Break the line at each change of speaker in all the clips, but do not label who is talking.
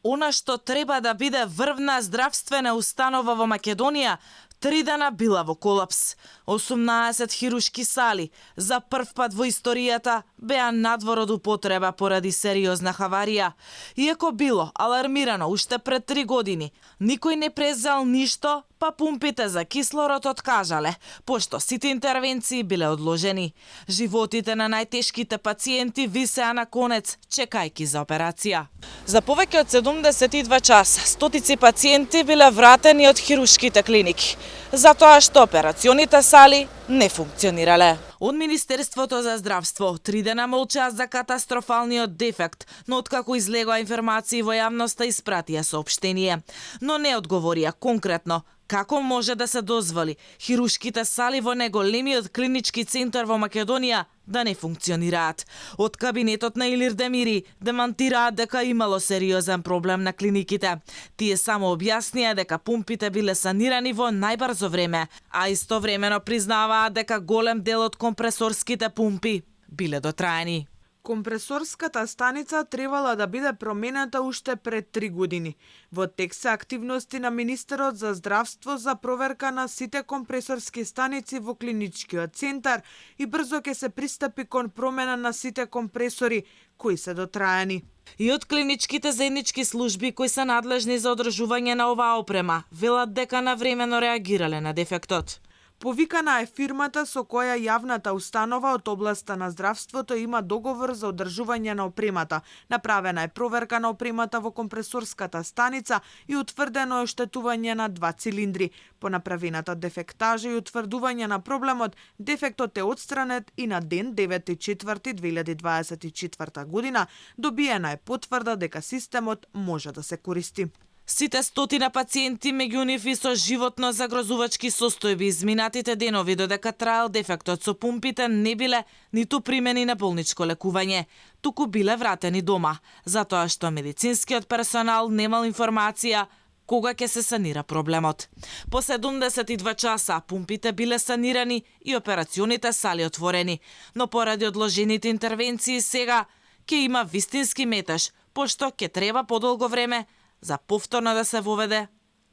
Она што треба да биде врвна здравствена установа во Македонија, 3 дена била во колапс. 18 хирушки сали за прв пат во историјата беа надвор од употреба поради сериозна хаварија. Иако било алармирано уште пред 3 години, никој не презел ништо, па пумпите за кислород откажале, пошто сите интервенции биле одложени. Животите на најтешките пациенти висеа на конец, чекајки за операција. За повеќе од 72 часа, стотици пациенти биле вратени од хирушките клиники, затоа што операционите сали не функционирале. Од Министерството за здравство 3 дена молчаа за катастрофалниот дефект, но откако излегоа информации во јавноста испратија соопштение, но не одговорија конкретно како може да се дозволи хирушките сали во најголемиот клинички центар во Македонија да не функционираат. Од кабинетот на Илир Демири демантираат дека имало сериозен проблем на клиниките. Тие само објаснија дека пумпите биле санирани во најбрзо време, а истовремено признаваат дека голем дел од компресорските пумпи биле дотраени.
Компресорската станица требала да биде променета уште пред 3 години. Во текст се активности на Министерот за здравство за проверка на сите компресорски станици во клиничкиот центар и брзо ќе се пристапи кон промена на сите компресори кои се дотраени.
И од клиничките заеднички служби кои се надлежни за одржување на оваа опрема, велат дека навремено реагирале на дефектот.
Повикана е фирмата со која јавната установа од областа на здравството има договор за одржување на опремата. Направена е проверка на опремата во компресорската станица и утврдено е оштетување на 2 цилиндри. По направената дефектажа и утврдување на проблемот, дефектот е отстранет и на ден 9.4.2024 година добиена е потврда дека системот може да се користи.
Сите стотина пациенти, меѓу нив и со животно загрозувачки состојби изминатите денови додека траел дефектот со пумпите не биле ниту примени на болничко лекување, туку биле вратени дома, затоа што медицинскиот персонал немал информација кога ќе се санира проблемот. По 72 часа пумпите биле санирани и операционите сали отворени, но поради одложените интервенции сега ќе има вистински метеж, пошто ќе треба подолго време за повторно да се воведе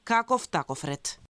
каков таков ред.